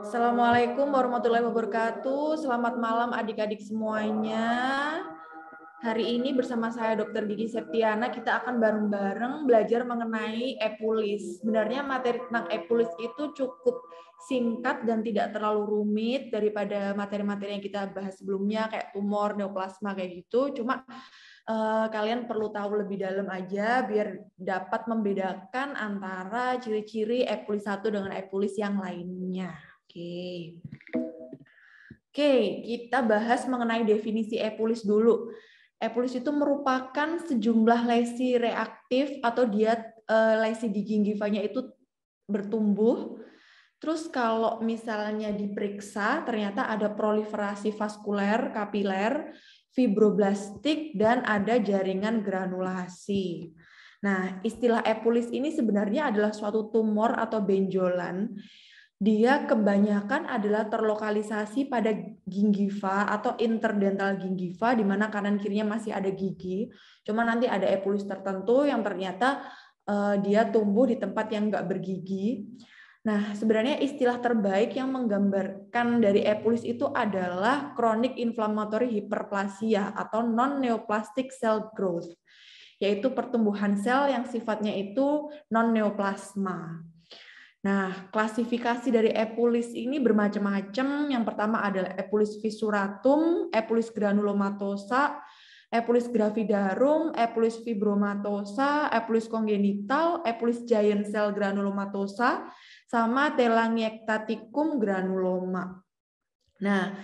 Assalamualaikum warahmatullahi wabarakatuh. Selamat malam adik-adik semuanya. Hari ini bersama saya Dr. Gigi Septiana, kita akan bareng-bareng belajar mengenai epulis. Sebenarnya materi tentang epulis itu cukup singkat dan tidak terlalu rumit daripada materi-materi yang kita bahas sebelumnya, kayak tumor, neoplasma, kayak gitu. Cuma kalian perlu tahu lebih dalam aja biar dapat membedakan antara ciri-ciri epulis satu dengan epulis yang lainnya. Oke, kita bahas mengenai definisi epulis dulu. Epulis itu merupakan sejumlah lesi reaktif atau dia lesi di gingivanya itu bertumbuh. Terus kalau misalnya diperiksa, ternyata ada proliferasi vaskuler, kapiler, fibroblastik, dan ada jaringan granulasi. Nah, istilah epulis ini sebenarnya adalah suatu tumor atau benjolan. Dia kebanyakan adalah terlokalisasi pada gingiva atau interdental gingiva, di mana kanan kirinya masih ada gigi. Cuma nanti ada epulis tertentu yang ternyata dia tumbuh di tempat yang nggak bergigi. Nah, sebenarnya istilah terbaik yang menggambarkan dari epulis itu adalah chronic inflammatory hyperplasia atau non-neoplastic cell growth, yaitu pertumbuhan sel yang sifatnya itu non-neoplasma. Nah, klasifikasi dari epulis ini bermacam-macam. Yang pertama adalah epulis fissuratum, epulis granulomatosa, epulis gravidarum, epulis fibromatosa, epulis congenital, epulis giant cell granulomatosa, sama telangiectaticum granuloma. Nah,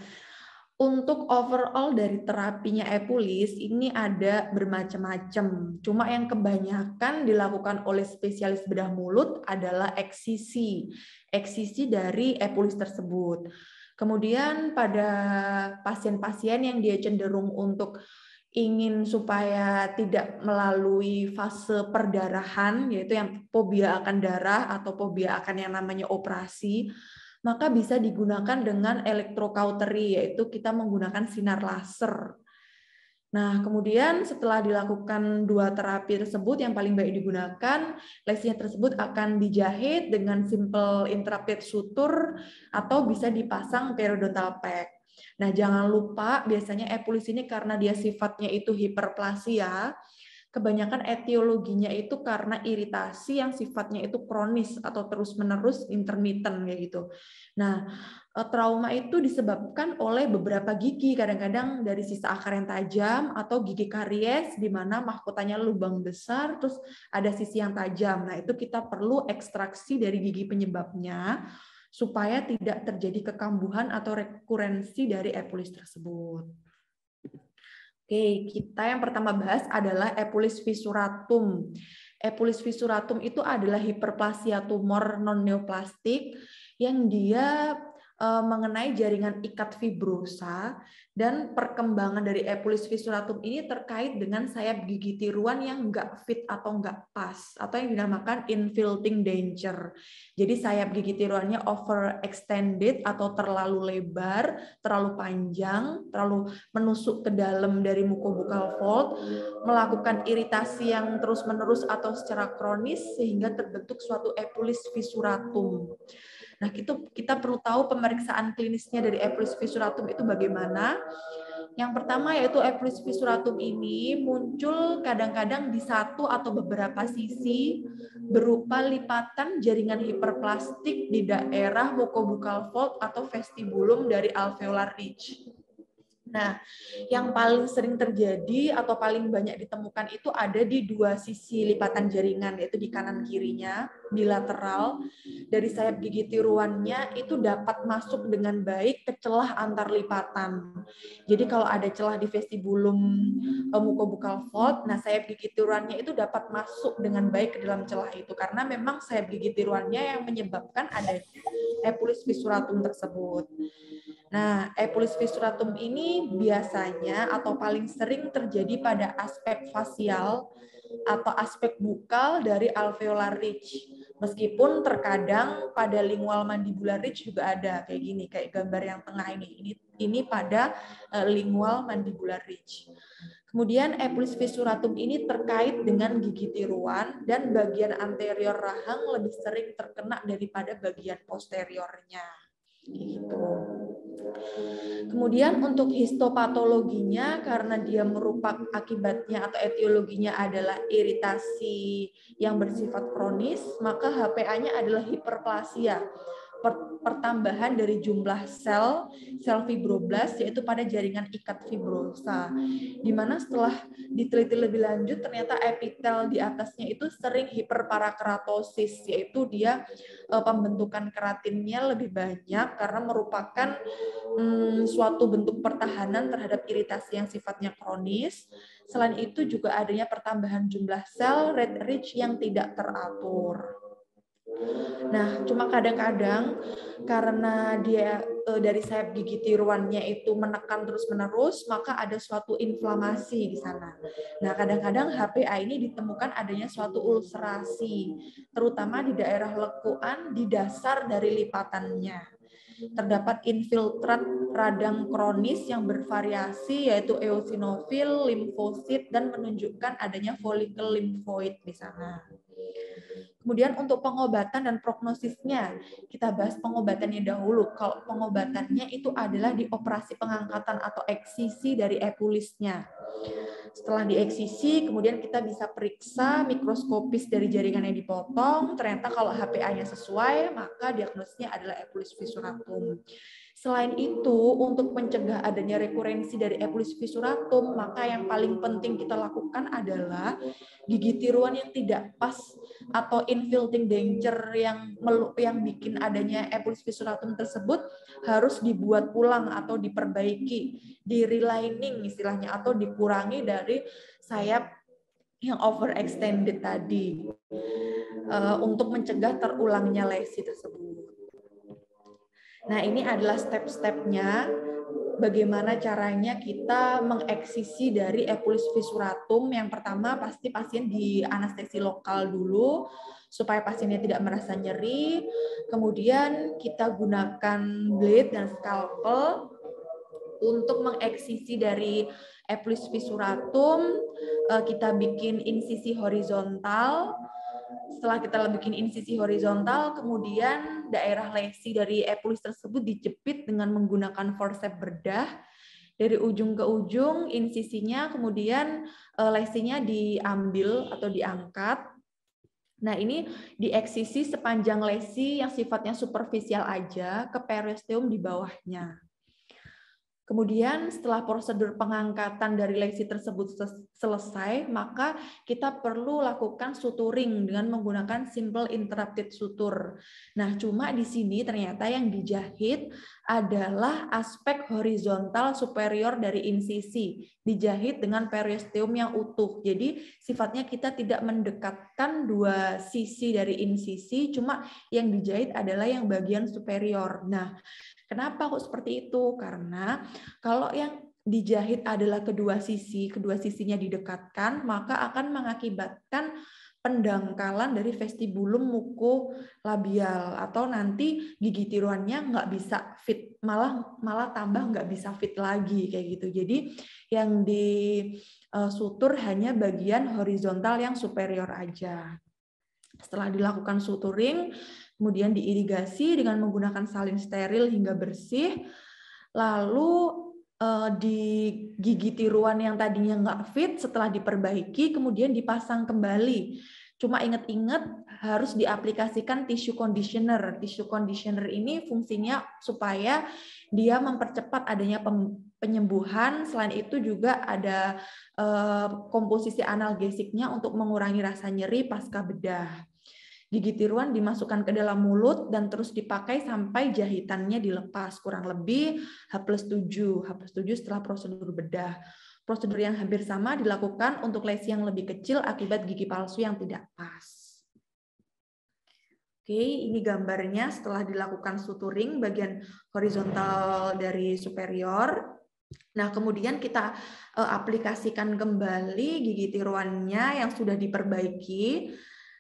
untuk overall dari terapinya epulis ini ada bermacam-macam. Cuma yang kebanyakan dilakukan oleh spesialis bedah mulut adalah eksisi. Eksisi dari epulis tersebut. Kemudian pada pasien-pasien yang dia cenderung untuk ingin supaya tidak melalui fase perdarahan, yaitu yang fobia akan darah atau fobia akan yang namanya operasi, maka bisa digunakan dengan elektrokautery, yaitu kita menggunakan sinar laser. Nah, kemudian setelah dilakukan dua terapi tersebut, yang paling baik digunakan, lesinya tersebut akan dijahit dengan simple intrapid suture atau bisa dipasang periodontal pack. Nah, jangan lupa biasanya epulis ini karena dia sifatnya itu hiperplasia, kebanyakan etiologinya itu karena iritasi yang sifatnya itu kronis atau terus-menerus intermittent kayak gitu. Nah, trauma itu disebabkan oleh beberapa gigi, kadang-kadang dari sisa akar yang tajam atau gigi karies di mana mahkotanya lubang besar terus ada sisi yang tajam. Nah, itu kita perlu ekstraksi dari gigi penyebabnya supaya tidak terjadi kekambuhan atau rekurensi dari epulis tersebut. Oke, kita yang pertama bahas adalah epulis fissuratum. Epulis fissuratum itu adalah hiperplasia tumor non-neoplastik yang dia mengenai jaringan ikat fibrosa, dan perkembangan dari epulis fissuratum ini terkait dengan sayap gigi tiruan yang nggak fit atau nggak pas, atau yang dinamakan infiltrating denture. Jadi sayap gigi tiruannya overextended atau terlalu lebar, terlalu panjang, terlalu menusuk ke dalam dari mucobuccal fold, melakukan iritasi yang terus-menerus atau secara kronis sehingga terbentuk suatu epulis fissuratum. Nah, kita perlu tahu pemeriksaan klinisnya dari epulis fissuratum itu bagaimana. Yang pertama yaitu epulis fissuratum ini muncul kadang-kadang di satu atau beberapa sisi berupa lipatan jaringan hiperplastik di daerah mucobuccal fold atau vestibulum dari alveolar ridge. Nah, yang paling sering terjadi atau paling banyak ditemukan itu ada di dua sisi lipatan jaringan, yaitu di kanan kirinya, bilateral. Dari sayap gigi tiruannya itu dapat masuk dengan baik ke celah antar lipatan. Jadi kalau ada celah di vestibulum mucobuccal fold, nah sayap gigi tiruannya itu dapat masuk dengan baik ke dalam celah itu, karena memang sayap gigi tiruannya yang menyebabkan adanya epulis fissuratum tersebut. Nah, epulis fissuratum ini biasanya atau paling sering terjadi pada aspek fasial atau aspek bukal dari alveolar ridge. Meskipun terkadang pada lingual mandibular ridge juga ada kayak gini, kayak gambar yang tengah ini. Ini pada lingual mandibular ridge. Kemudian epulis fissuratum ini terkait dengan gigi tiruan dan bagian anterior rahang lebih sering terkena daripada bagian posteriornya. Gitu. Kemudian untuk histopatologinya, karena dia merupakan akibatnya atau etiologinya adalah iritasi yang bersifat kronis, maka HPA-nya adalah hiperplasia, pertambahan dari jumlah sel fibroblast yaitu pada jaringan ikat fibrosa, di mana setelah diteliti lebih lanjut ternyata epitel di atasnya itu sering hiperparakeratosis, yaitu dia pembentukan keratinnya lebih banyak karena merupakan suatu bentuk pertahanan terhadap iritasi yang sifatnya kronis. Selain itu juga adanya pertambahan jumlah sel red rich yang tidak teratur. Nah, cuma kadang-kadang karena dia dari sayap gigi tiruannya itu menekan terus-menerus, maka ada suatu inflamasi di sana. Nah, kadang-kadang HPA ini ditemukan adanya suatu ulcerasi, terutama di daerah lekuan di dasar dari lipatannya. Terdapat infiltrat radang kronis yang bervariasi yaitu eosinofil, limfosit, dan menunjukkan adanya folikel limfoid di sana. Kemudian untuk pengobatan dan prognosisnya, kita bahas pengobatannya dahulu. Kalau pengobatannya itu adalah di operasi pengangkatan atau eksisi dari epulisnya. Setelah dieksisi, kemudian kita bisa periksa mikroskopis dari jaringan yang dipotong. Ternyata kalau HPA-nya sesuai, maka diagnosisnya adalah epulis fissuratum. Selain itu, untuk mencegah adanya rekurensi dari epulis fissuratum, maka yang paling penting kita lakukan adalah gigi tiruan yang tidak pas atau infiltrating denture yang bikin adanya epulis fissuratum tersebut harus dibuat ulang atau diperbaiki, di relining istilahnya, atau dikurangi dari sayap yang overextended tadi untuk mencegah terulangnya lesi tersebut. Nah, ini adalah step-stepnya bagaimana caranya kita mengeksisi dari epulis fissuratum. Yang pertama pasti pasien di anestesi lokal dulu supaya pasiennya tidak merasa nyeri. Kemudian kita gunakan blade dan scalpel untuk mengeksisi dari epulis fissuratum. Kita bikin insisi horizontal. Setelah kita bikin insisi horizontal, kemudian daerah lesi dari epulis tersebut dijepit dengan menggunakan forceps bedah dari ujung ke ujung insisinya, kemudian lesinya diambil atau diangkat. Nah, ini dieksisi sepanjang lesi yang sifatnya superficial aja ke periosteum di bawahnya. Kemudian setelah prosedur pengangkatan dari lesi tersebut selesai, maka kita perlu lakukan suturing dengan menggunakan simple interrupted suture. Nah, cuma di sini ternyata yang dijahit adalah aspek horizontal superior dari insisi, dijahit dengan periosteum yang utuh. Jadi sifatnya kita tidak mendekatkan dua sisi dari insisi, cuma yang dijahit adalah yang bagian superior. Nah, kenapa kok seperti itu? Karena kalau yang dijahit adalah kedua sisinya didekatkan, maka akan mengakibatkan pendangkalan dari vestibulum mukolabial, atau nanti gigi tiruannya nggak bisa fit, malah tambah nggak bisa fit lagi kayak gitu. Jadi yang disutur hanya bagian horizontal yang superior aja. Setelah dilakukan suturing, kemudian diirigasi dengan menggunakan salin steril hingga bersih. Lalu di gigi tiruan yang tadinya nggak fit setelah diperbaiki, kemudian dipasang kembali. Cuma ingat-ingat harus diaplikasikan tissue conditioner. Tissue conditioner ini fungsinya supaya dia mempercepat adanya penyembuhan. Selain itu juga ada komposisi analgesiknya untuk mengurangi rasa nyeri pasca bedah. Gigi tiruan dimasukkan ke dalam mulut dan terus dipakai sampai jahitannya dilepas, kurang lebih H+7 setelah prosedur bedah. Prosedur yang hampir sama dilakukan untuk lesi yang lebih kecil akibat gigi palsu yang tidak pas. Oke, ini gambarnya setelah dilakukan suturing bagian horizontal dari superior. Nah, kemudian kita aplikasikan kembali gigi tiruannya yang sudah diperbaiki.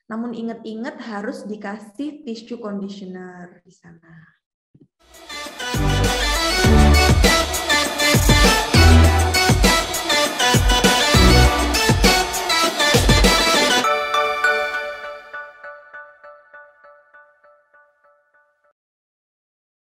Namun ingat-ingat harus dikasih tissue conditioner di sana.